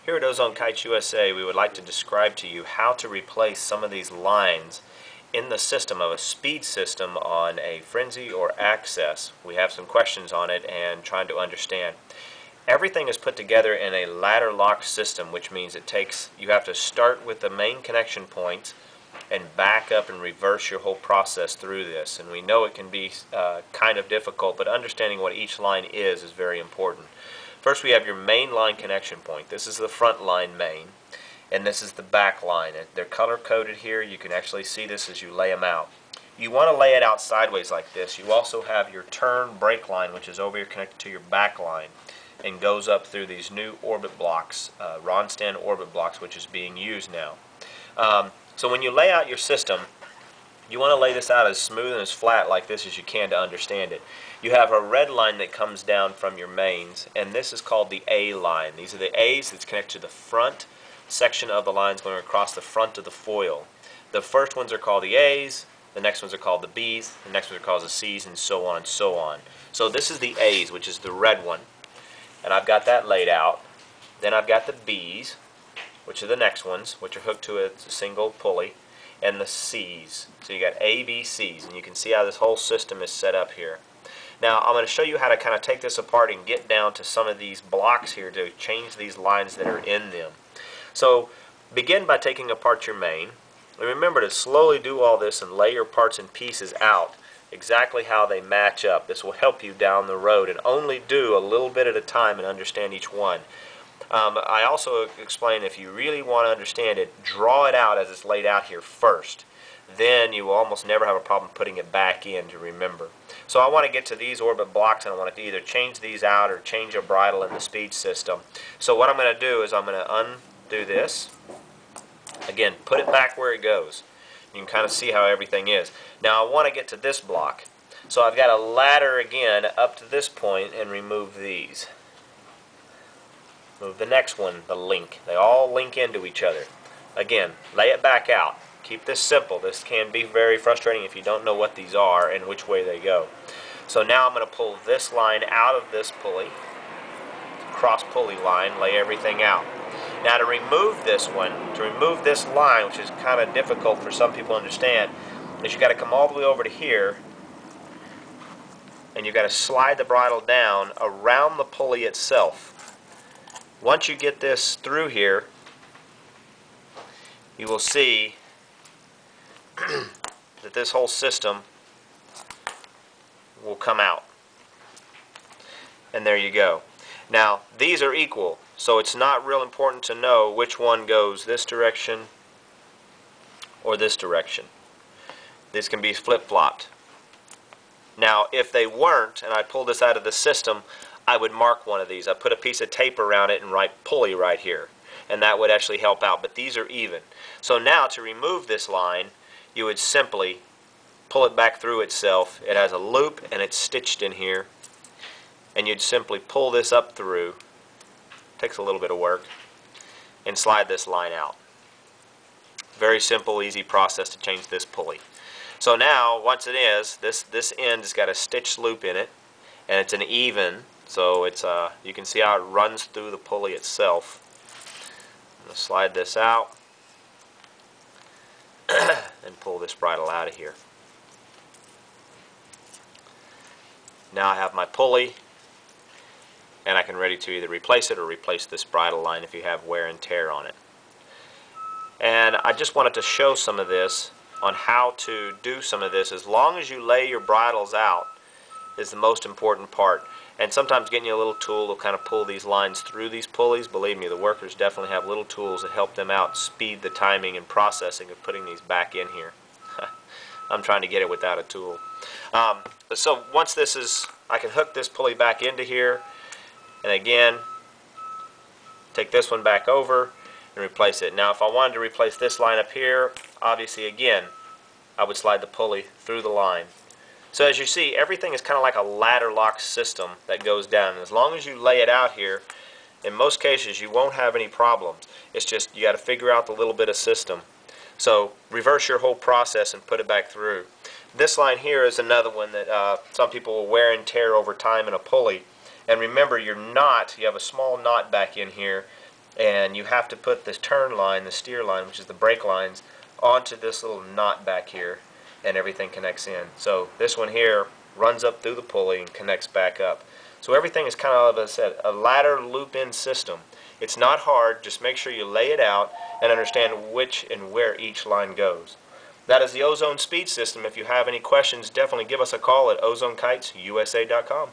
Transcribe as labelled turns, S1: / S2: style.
S1: Here at Ozone Kites USA, we would like to describe to you how to replace some of these lines in the system of a speed system on a frenzy or access. We have some questions on it and trying to understand. Everything is put together in a ladder lock system, which means you have to start with the main connection points and back up and reverse your whole process through this. And we know it can be kind of difficult, but understanding what each line is very important. First, we have your main line connection point. This is the front line main, and this is the back line. They're color coded here. You can actually see this as you lay them out. You want to lay it out sideways like this. You also have your turn brake line, which is over here connected to your back line and goes up through these new orbit blocks, Ronstand orbit blocks, which is being used now. So when you lay out your system, you want to lay this out as smooth and as flat like this as you can to understand it. You have a red line that comes down from your mains, and this is called the A line. These are the A's that's connected to the front section of the lines going across the front of the foil. The first ones are called the A's, the next ones are called the B's, the next ones are called the C's, and so on and so on. So this is the A's, which is the red one, and I've got that laid out. Then I've got the B's, which are the next ones, which are hooked to a single pulley, and the C's. So you got A, B, C's, and you can see how this whole system is set up here. Now I'm going to show you how to kind of take this apart and get down to some of these blocks here to change these lines that are in them. So begin by taking apart your main. And remember to slowly do all this and lay your parts and pieces out exactly how they match up. This will help you down the road, and only do a little bit at a time and understand each one. I also explain, if you really want to understand it, draw it out as it's laid out here first. Then you will almost never have a problem putting it back in to remember. So I want to get to these orbit blocks, and I want to either change these out or change a bridle in the speed system. So what I'm going to do is I'm going to undo this. Again, put it back where it goes. You can kind of see how everything is. Now I want to get to this block. So I've got a ladder again up to this point and remove these. Move the next one, the link. They all link into each other. Again, lay it back out. Keep this simple. This can be very frustrating if you don't know what these are and which way they go. So now I'm going to pull this line out of this pulley, cross pulley line, lay everything out. Now to remove this one, to remove this line, which is kind of difficult for some people to understand, is you've got to come all the way over to here, and you've got to slide the bridle down around the pulley itself. Once you get this through here, you will see that this whole system will come out. And there you go. Now, these are equal, so it's not real important to know which one goes this direction or this direction. This can be flip-flopped. Now, if they weren't, and I pulled this out of the system, I would mark one of these. I put a piece of tape around it and write pulley right here, and that would actually help out, but these are even. So now to remove this line, you would simply pull it back through itself. It has a loop and it's stitched in here, and you'd simply pull this up through. Takes a little bit of work, and slide this line out. Very simple, easy process to change this pulley. So now, once it is, this end has got a stitched loop in it, and it's an even. So it's you can see how it runs through the pulley itself. I'm going to slide this out and pull this bridle out of here. Now I have my pulley, and I can ready to either replace it or replace this bridle line if you have wear and tear on it. And I just wanted to show some of this on how to do some of this. As long as you lay your bridles out is the most important part. And sometimes getting you a little tool will kind of pull these lines through these pulleys. Believe me, the workers definitely have little tools that help them out, speed the timing and processing of putting these back in here. I'm trying to get it without a tool. So once this is, I can hook this pulley back into here, and again, take this one back over and replace it. Now if I wanted to replace this line up here, obviously again, I would slide the pulley through the line. So as you see, everything is kind of like a ladder lock system that goes down. And as long as you lay it out here, in most cases you won't have any problems. It's just you got to figure out the little bit of system. So reverse your whole process and put it back through. This line here is another one that some people will wear and tear over time in a pulley. And remember, you have a small knot back in here and you have to put this turn line, the steer line, which is the brake lines, onto this little knot back here, and everything connects in. So this one here runs up through the pulley and connects back up. So everything is kind of, as I said, a ladder loop-in system. It's not hard, just make sure you lay it out and understand which and where each line goes. That is the Ozone speed system. If you have any questions, definitely give us a call at ozonekitesusa.com.